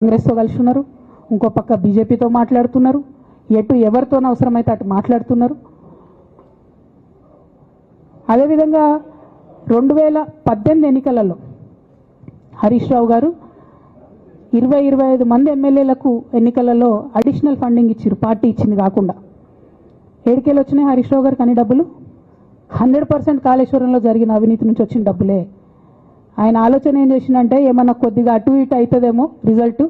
కాంగ్రెస్తో కలిసి ఉన్నారు, ఇంకో పక్క బీజేపీతో మాట్లాడుతున్నారు, ఎటు ఎవరితో అవసరమైతే అటు మాట్లాడుతున్నారు. అదేవిధంగా 2018 ఎన్నికలలో హరీష్ రావు గారు 20-25 మంది ఎమ్మెల్యేలకు ఎన్నికలలో అడిషనల్ ఫండింగ్ ఇచ్చారు, పార్టీ ఇచ్చింది కాకుండా. ఏడికేలు వచ్చినాయి హరీష్ రావు గారికి అన్ని డబ్బులు? 100% కాళేశ్వరంలో జరిగిన అవినీతి నుంచి వచ్చిన డబ్బులే. ఆయన ఆలోచన ఏం చేసిందంటే ఏమన్నా కొద్దిగా అటు ఇటు అవుతుందేమో రిజల్ట్,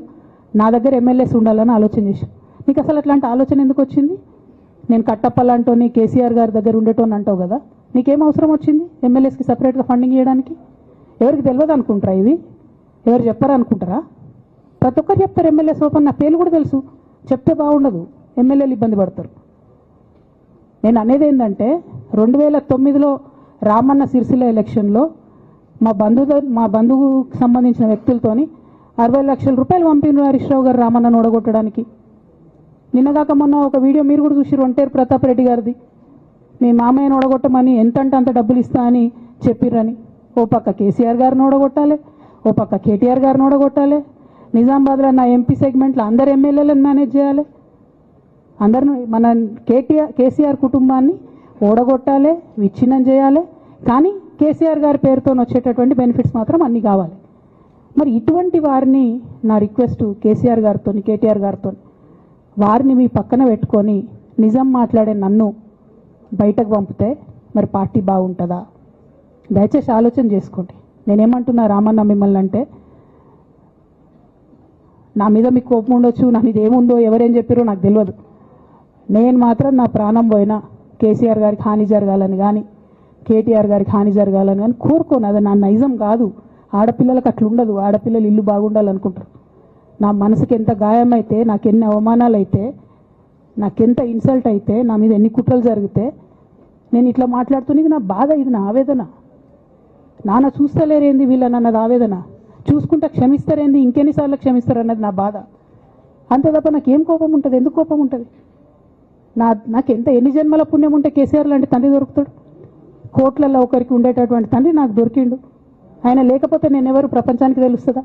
నా దగ్గర ఎమ్మెల్యేస్ ఉండాలని ఆలోచన చేశాను. నీకు అసలు అట్లాంటి ఆలోచన ఎందుకు వచ్చింది? నేను కట్టప్పలాంటోని కేసీఆర్ గారి దగ్గర ఉండేటోని అంటావు కదా, నీకేం అవసరం వచ్చింది ఎమ్మెల్యేస్కి సపరేట్గా ఫండింగ్ ఇవ్వడానికి? ఎవరికి తెలియదు అనుకుంటారా? ఇది ఎవరు చెప్పారు అనుకుంటారా? ప్రతి ఒక్కరు చెప్తారు ఎమ్మెల్యేస్ ఓపెన్, నా పేర్లు కూడా తెలుసు, చెప్తే బాగుండదు, ఎమ్మెల్యేలు ఇబ్బంది పడతారు. నేను అనేది ఏంటంటే 2009లో రామన్న సిరిసిల్ల ఎలక్షన్లో మా బంధువుకు సంబంధించిన వ్యక్తులతోని 60 లక్షల రూపాయలు పంపిన హరీష్ రావు గారు రామన్నను ఓడగొట్టడానికి. నిన్నగాక మొన్న ఒక వీడియో మీరు కూడా చూసిరు, ఒంటేరు ప్రతాప్ రెడ్డి గారిది. మీ మామయ్యను ఓడగొట్టమని ఎంతంటే అంత డబ్బులు ఇస్తా అని చెప్పిర్రని. ఓ పక్క కేసీఆర్ గారిని ఓడగొట్టాలి, ఓ పక్క కేటీఆర్ గారిని ఓడగొట్టాలి. నిజామాబాద్లో నా ఎంపీ సెగ్మెంట్లో అందరు ఎమ్మెల్యేలను మేనేజ్ చేయాలి, అందరిని మన కేసీఆర్ కుటుంబాన్ని ఓడగొట్టాలి, విచ్ఛిన్నం చేయాలి. కానీ కేసీఆర్ గారి పేరుతో వచ్చేటటువంటి బెనిఫిట్స్ మాత్రం అన్నీ కావాలి. మరి ఇటువంటి వారిని నా రిక్వెస్ట్ కేసీఆర్ గారితో కేటీఆర్ గారితో, వారిని మీ పక్కన పెట్టుకొని నిజం మాట్లాడే నన్ను బయటకు పంపితే మరి పార్టీ బాగుంటుందా? దయచేసి ఆలోచన చేసుకోండి. నేనేమంటున్నా రామన్న మిమ్మల్ని అంటే, నా మీద మీకు కోపం ఉండొచ్చు, నా మీద ఏముందో ఎవరేం చెప్పారో నాకు తెలియదు. నేను మాత్రం నా ప్రాణం పోయినా కేసీఆర్ గారికి హాని జరగాలని కానీ కేటీఆర్ గారికి హాని జరగాలని కానీ కోరుకోను. అది నా నైజం కాదు. ఆడపిల్లలకు అట్లుండదు, ఆడపిల్లలు ఇల్లు బాగుండాలనుకుంటారు. నా మనసుకి ఎంత గాయం అయితే, నాకు ఎన్ని అవమానాలు అయితే, నాకెంత ఇన్సల్ట్ అయితే, నా మీద ఎన్ని కుట్రలు జరిగితే నేను ఇట్లా మాట్లాడుతున్నది ఇది నా బాధ, ఇది నా ఆవేదన. నాన్న చూస్తలేరేంది వీళ్ళని అన్నది ఆవేదన, చూసుకుంటా క్షమిస్తారేంది ఇంకెన్నిసార్లు క్షమిస్తారు అన్నది నా బాధ. అంతే తప్ప నాకేం కోపం ఉంటుంది? ఎందుకు కోపం ఉంటుంది? నాకు ఎన్ని జన్మల పుణ్యం ఉంటే కేసీఆర్ లాంటి తండ్రి దొరుకుతాడు? కోట్లలో ఒకరికి ఉండేటటువంటి తండ్రి నాకు దొరికిండు. ఆయన లేకపోతే నేనెవరు ప్రపంచానికి తెలుస్తుందా?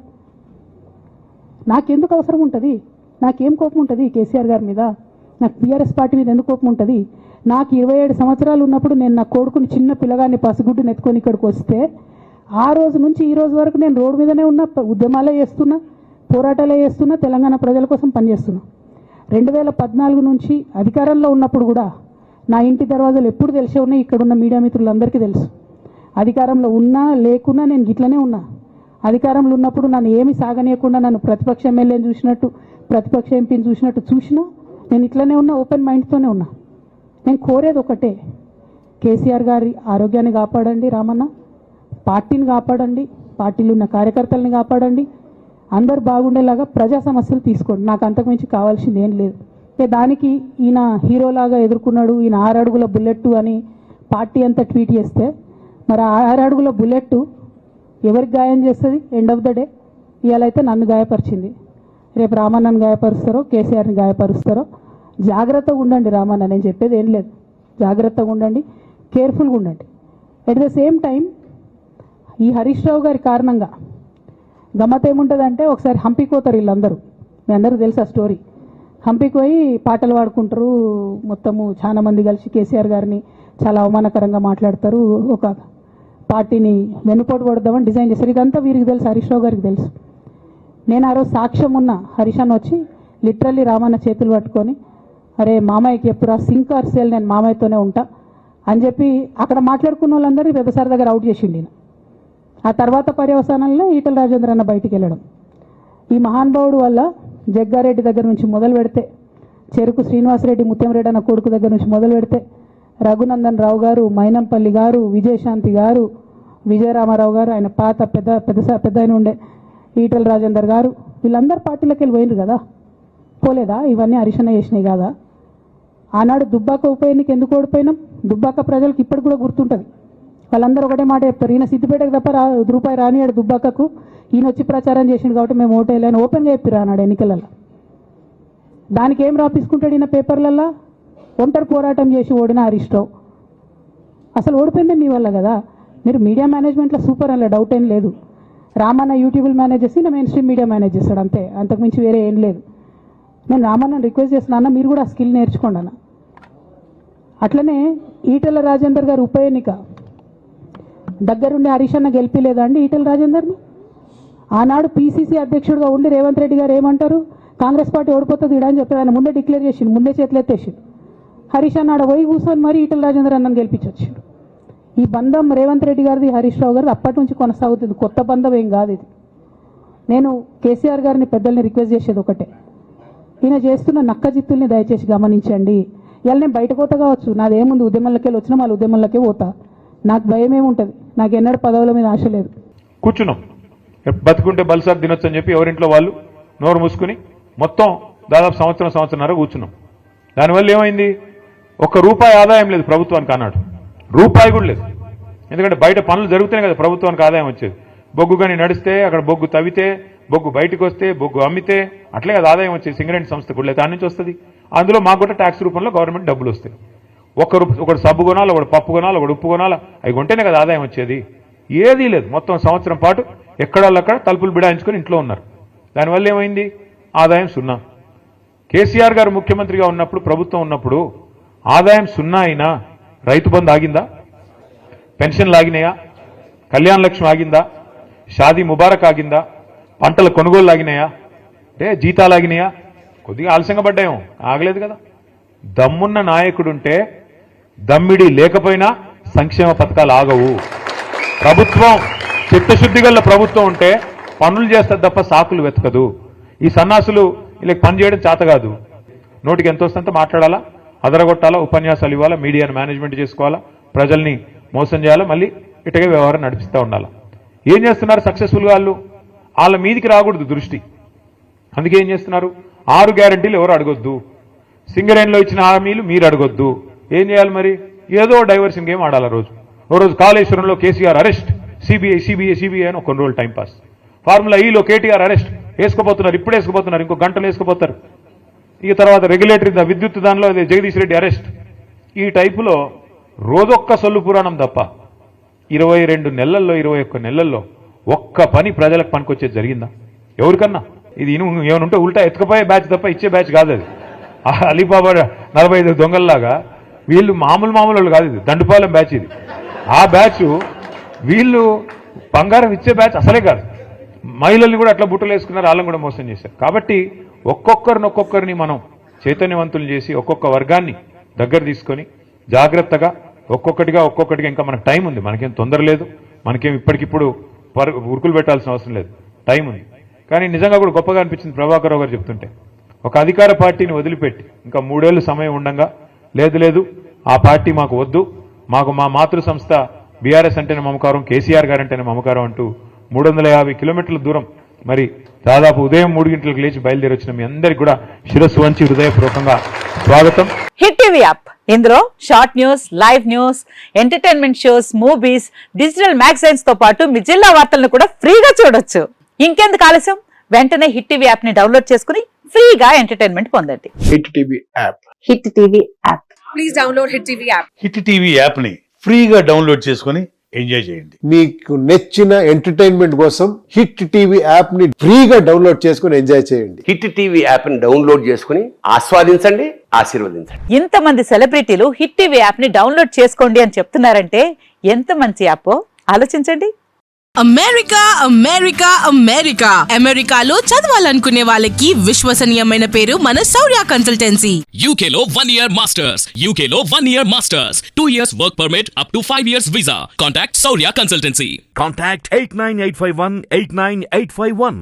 నాకెందుకు అవసరం ఉంటుంది? నాకేం కోపం ఉంటుంది కేసీఆర్ గారి మీద? నాకు టీఆర్ఎస్ పార్టీ మీద ఎందుకు కోపం ఉంటుంది? నాకు 27 సంవత్సరాలు ఉన్నప్పుడు నేను నా కొడుకుని చిన్న పిల్లగాన్ని పసిగుడ్డుని ఎత్తుకొని ఇక్కడికి వస్తే ఆ రోజు నుంచి ఈ రోజు వరకు నేను రోడ్డు మీదనే ఉన్నా, ఉద్యమాలే చేస్తున్నా, పోరాటాలే చేస్తున్నా, తెలంగాణ ప్రజల కోసం పనిచేస్తున్నా. 2014 నుంచి అధికారంలో ఉన్నప్పుడు కూడా నా ఇంటి దర్వాజాలు ఎప్పుడు తెలిసే ఉన్నాయి, ఇక్కడున్న మీడియా మిత్రులందరికీ తెలుసు. అధికారంలో ఉన్నా లేకున్నా నేను ఇట్లనే ఉన్నా. అధికారంలో ఉన్నప్పుడు నన్ను ఏమి సాగనీయకుండా నన్ను ప్రతిపక్ష ఎమ్మెల్యేని చూసినట్టు, ప్రతిపక్ష ఎంపీని చూసినట్టు చూసినా నేను ఇట్లనే ఉన్నా, ఓపెన్ మైండ్తోనే ఉన్నా. నేను కోరేది ఒకటే, కేసీఆర్ గారి ఆరోగ్యాన్ని కాపాడండి రామన్న, పార్టీని కాపాడండి, పార్టీలో ఉన్న కార్యకర్తల్ని కాపాడండి, అందరు బాగుండేలాగా ప్రజా సమస్యలు తీసుకోండి. నాకు అంతకుమించి కావాల్సింది ఏం లేదు. దానికి ఈయన హీరోలాగా ఎదుర్కొన్నాడు, ఈయన 6 అడుగుల బుల్లెట్ అని పార్టీ అంతా ట్వీట్ చేస్తే, మరి 6 అడుగుల బుల్లెట్ ఎవరికి గాయం చేస్తుంది? ఎండ్ ఆఫ్ ద డే ఇవాళ అయితే నన్ను గాయపరిచింది, రేపు రామన్నను గాయపరుస్తారో కేసీఆర్ని గాయపరుస్తారో. జాగ్రత్తగా ఉండండి రామన్న, నేను చెప్పేది ఏం లేదు. జాగ్రత్తగా ఉండండి, కేర్ఫుల్గా ఉండండి. ఎట్ ద సేమ్ టైం ఈ హరీష్ రావు గారి కారణంగా గమ్మత్ ఏముంటుందంటే, ఒకసారి హంపీకి పోతారు వీళ్ళందరూ, మీ అందరికీ తెలుసు ఆ స్టోరీ. హంపీకి పోయి పాటలు పాడుకుంటారు, మొత్తము చాలా మంది కలిసి కేసీఆర్ గారిని చాలా అవమానకరంగా మాట్లాడతారు, ఒక పార్టీని వెనుపోటు పడదామని డిజైన్ చేశారు. ఇదంతా వీరికి తెలుసు, హరీష్ రావు గారికి తెలుసు. నేను ఆ రోజు సాక్ష్యం ఉన్న హరీష్ అన్న వచ్చి లిటరల్లీ రామన్న చేతులు పట్టుకొని, అరే మామయ్యకి ఎప్పుడా సింక్ ఆర్ సేల్, నేను మామయ్యతోనే ఉంటా అని చెప్పి అక్కడ మాట్లాడుకున్న వాళ్ళందరినీ పెద్దసారి దగ్గర అవుట్ చేసిండి. ఆ తర్వాత పర్యవసానంలో ఈటల రాజేంద్ర అన్న బయటికి వెళ్ళడం. ఈ మహానుభావుడు వల్ల జగ్గారెడ్డి దగ్గర నుంచి మొదలు పెడితే, చెరుకు శ్రీనివాసరెడ్డి ముత్యంరెడ్డి అన్న కొడుకు దగ్గర నుంచి మొదలు పెడితే, రఘునందన్ రావు గారు, మైనంపల్లి గారు, విజయశాంతి గారు, విజయరామారావు గారు, ఆయన పాత పెద్ద ఆయన ఉండే ఈటల రాజేందర్ గారు, వీళ్ళందరూ పార్టీలోకి వెళ్ళి పోయినారు కదా, పోలేదా? ఇవన్నీ హరీషన్న చేసినాయి కదా. ఆనాడు దుబ్బాక ఉప ఎన్నిక ఎందుకు ఓడిపోయినాం? దుబ్బాక ప్రజలకు ఇప్పటికి కూడా గుర్తుంటుంది. వాళ్ళందరూ ఒకటే మాట చెప్తారు, ఈయన సిద్దిపేటకు తప్ప రూపాయి రానియాడు దుబ్బాకకు, ఈయన వచ్చి ప్రచారం చేసిండు కాబట్టి మేము ఓటేయాలని ఓపెన్గా చెప్పారు ఆనాడు ఎన్నికలలో. దానికి ఏం రాపించుకుంటాడు ఈయన పేపర్లల్లో? ఒంటరి పోరాటం చేసి ఓడిన హరీష్ రావు. అసలు ఓడిపోయిందే మీ వల్ల కదా. మీరు మీడియా మేనేజ్మెంట్లో సూపర్, అలా డౌట్ ఏం లేదు. రామన్న యూట్యూబ్లు మేనేజ్ చేసి నా మెయిన్ స్ట్రీమ్ మీడియా మేనేజ్ చేస్తాడు అంతే, అంతకుమించి వేరే ఏం లేదు. నేను రామన్నని రిక్వెస్ట్ చేస్తున్నా, అన్న మీరు కూడా ఆ స్కిల్ నేర్చుకోండి అన్న. అట్లనే ఈటెల రాజేందర్ గారు ఉప ఎన్నిక దగ్గరుండి హరీష్ అన్న గెలిపిలేదా అండి ఈటెల రాజేందర్ని? ఆనాడు పీసీసీ అధ్యక్షుడిగా ఉండి రేవంత్ రెడ్డి గారు ఏమంటారు, కాంగ్రెస్ పార్టీ ఓడిపోతుంది ఇడా అని చెప్తారు. ఆయన ముందే డిక్లేర్ చేసిండు, ముందే చేతులు ఎత్తేసిండు. హరీష్ అన్న ఆడ పోయి కూర్చొని మరి ఈటెల రాజేందర్ అన్నని గెలిపించొచ్చిండు. ఈ బంధం రేవంత్ రెడ్డి గారిది హరీష్ రావు గారిది అప్పటి నుంచి కొనసాగుతుంది, కొత్త బంధం ఏం కాదు ఇది. నేను కేసీఆర్ గారిని పెద్దల్ని రిక్వెస్ట్ చేసేది ఒకటే, ఈయన చేస్తున్న నక్కజిత్తుల్ని దయచేసి గమనించండి. ఇలా నేను బయట పోతా కావచ్చు, నాదేముంది, ఉద్యమంలోకి వెళ్ళి వచ్చినా వాళ్ళ ఉద్యమంలోకే పోతా, నాకు భయం ఏముంటుంది, నాకు ఎన్నడూ పదవుల మీద ఆశ లేదు. కూర్చున్నాం, బతుకుంటే బల్సాకు తినొచ్చు అని చెప్పి ఎవరింట్లో వాళ్ళు నోరు మూసుకుని మొత్తం దాదాపు సంవత్సరంన్నర కూర్చున్నాం. దానివల్ల ఏమైంది, ఒక్క రూపాయి ఆదాయం లేదు ప్రభుత్వానికి అన్నాడు, రూపాయి కూడా లేదు. ఎందుకంటే బయట పనులు జరుగుతూనే కదా ప్రభుత్వానికి ఆదాయం వచ్చేది. బొగ్గు కానీ నడిస్తే, అక్కడ బొగ్గు తవ్వితే, బొగ్గు బయటకు వస్తే, బొగ్గు అమ్మితే అట్లే కదా ఆదాయం వచ్చేది. సింగరేణి సంస్థ కూడా లేదు, దాని నుంచి వస్తుంది. అందులో మాకు కూడా ట్యాక్స్ రూపంలో గవర్నమెంట్ డబ్బులు వస్తాయి. ఒకటి సబ్బు కొనాలి, ఒకటి పప్పు కొనాలి, ఒకటి ఉప్పు కొనాలి, అవి కొంటేనే కదా ఆదాయం వచ్చేది. ఏదీ లేదు, మొత్తం సంవత్సరం పాటు ఎక్కడక్కడ తలుపులు బిడాయించుకొని ఇంట్లో ఉన్నారు. దానివల్ల ఏమైంది, ఆదాయం సున్నా. కేసీఆర్ గారు ముఖ్యమంత్రిగా ఉన్నప్పుడు, ప్రభుత్వం ఉన్నప్పుడు ఆదాయం సున్నా అయినా రైతు బంధు ఆగిందా, పెన్షన్లు ఆగినాయా, కళ్యాణ లక్ష్మి ఆగిందా, షాదీ ముబారక్ ఆగిందా, పంటల కొనుగోలు ఆగినాయా, అంటే జీతాలు ఆగినాయా? కొద్దిగా ఆలస్యంగా పడ్డాయేమో, ఆగలేదు కదా. దమ్మున్న నాయకుడుంటే, దమ్మిడి లేకపోయినా సంక్షేమ పథకాలు ఆగవు. ప్రభుత్వం చిత్తశుద్ధి గల ప్రభుత్వం ఉంటే పనులు చేస్తారు తప్ప సాకులు వెతకదు. ఈ సన్నాసులు వీళ్ళకి పని చేయడం చేత కాదు. నోటికి ఎంత వస్తుందో మాట్లాడాలా, అదరగొట్టాలా, ఉపన్యాసాలు ఇవ్వాలా, మీడియాను మేనేజ్మెంట్ చేసుకోవాలా, ప్రజల్ని మోసం చేయాలా, మళ్ళీ ఇటగే వ్యవహారం నడిపిస్తూ ఉండాలి. ఏం చేస్తున్నారు సక్సెస్ఫుల్గా వాళ్ళు? వాళ్ళ మీదికి రాకూడదు దృష్టి. అందుకే ఏం చేస్తున్నారు, 6 గ్యారంటీలు ఎవరు అడగొద్దు, సింగరేణిలో ఇచ్చిన హామీలు మీరు అడగొద్దు. ఏం చేయాలి మరి, ఏదో డైవర్షన్ గేమ్ ఆడాలి. ఓ రోజు కాళేశ్వరంలో కేసీఆర్ అరెస్ట్, సిబిఐ అని కొన్ని రోజులు టైంపాస్. ఫార్ములా ఈలో కేటీఆర్ అరెస్ట్, వేసుకోబోతున్నారు, ఇప్పుడు వేసుకోబోతున్నారు, ఇంకో గంటలు వేసుకోబోతారు. ఇక తర్వాత రెగ్యులేటరీ విద్యుత్ దానిలో జగదీష్ రెడ్డి అరెస్ట్. ఈ టైపులో రోజొక్క సొల్లు పురాణం తప్ప 22 నెలల్లో 21 నెలల్లో ఒక్క పని ప్రజలకు పనికొచ్చేది జరిగిందా ఎవరికన్నా? ఇది ఏమనుంటే ఉల్టా ఎత్తుకపోయే బ్యాచ్ తప్ప ఇచ్చే బ్యాచ్ కాదు అది. అలీబాబా 45 దొంగల్లాగా వీళ్ళు మామూలు వాళ్ళు కాదు, ఇది దండుపాలెం బ్యాచ్ ఇది. ఆ బ్యాచ్ వీళ్ళు బంగారం ఇచ్చే బ్యాచ్ అసలే కాదు. మహిళల్ని కూడా అట్లా బుట్టలు వేసుకున్నారు, వాళ్ళని కూడా మోసం చేశారు. కాబట్టి ఒక్కొక్కరిని మనం చైతన్యవంతులు చేసి ఒక్కొక్క వర్గాన్ని దగ్గర తీసుకొని జాగ్రత్తగా ఒక్కొక్కటిగా ఇంకా మనకు టైం ఉంది, మనకేం తొందర లేదు, మనకేం ఇప్పటికిప్పుడు ఉరుకులు పెట్టాల్సిన అవసరం లేదు, టైం ఉంది. కానీ నిజంగా కూడా గొప్పగా అనిపించింది ప్రభాకర్ రావు గారు చెప్తుంటే, ఒక అధికార పార్టీని వదిలిపెట్టి ఇంకా 3 ఏళ్ళు సమయం ఉండగా లేదు ఆ పార్టీ మాకు వద్దు, మాకు మా మాతృ సంస్థ బీఆర్ఎస్ అంటేనే మమకారం, కేసీఆర్ గారు అంటేనే మమకారం అంటూ 350 కిలోమీటర్ల దూరం మరి దాదాపు ఉదయం 3 గంటలకు లేచి బయలుదేరి వచ్చిన మీ అందరికీ కూడా శిరస్సు వంచి హృదయపూర్వకంగా స్వాగతం. హిట్ టీవీ యాప్, ఇందులో short news, live news, entertainment shows, movies, digital magazines తో పాటు మీ జిల్లా వార్తలను కూడా ఫ్రీగా చూడొచ్చు. ఇంకెందుకు ఆలస్యం, వెంటనే హిట్ టీవీ యాప్ ని డౌన్లోడ్ చేసుకుని ఫ్రీగా ఎంటర్టైన్మెంట్ పొందండి. Hit TV app, hit TV app, please download hit TV app. Hit TV app ని ఫ్రీగా డౌన్లోడ్ చేసుకుని ఎంజాయ్ చేయండి. మీకు నచ్చిన ఎంటర్టైన్మెంట్ కోసం హిట్ టీవీ యాప్ ని ఫ్రీగా డౌన్లోడ్ చేసుకుని ఎంజాయ్ చేయండి. హిట్ టీవీ యాప్ ని డౌన్లోడ్ చేసుకుని ఆస్వాదించండి, ఆశీర్వదించండి. ఇంతమంది సెలబ్రిటీలు హిట్ టీవీ యాప్ ని డౌన్లోడ్ చేసుకోండి అని చెప్తున్నారంటే ఎంత మంచి యాప్ ఆలోచించండి. అమెరికాలో చదవాలనుకునే వాళ్ళకి విశ్వసనీయమైన పేరు మన శౌర్య కన్సల్టెన్సీ. UK లో 1 year masters, 2 years work permit up to 5 years visa. Contact Saurya Consultancy. Contact 89851 89851.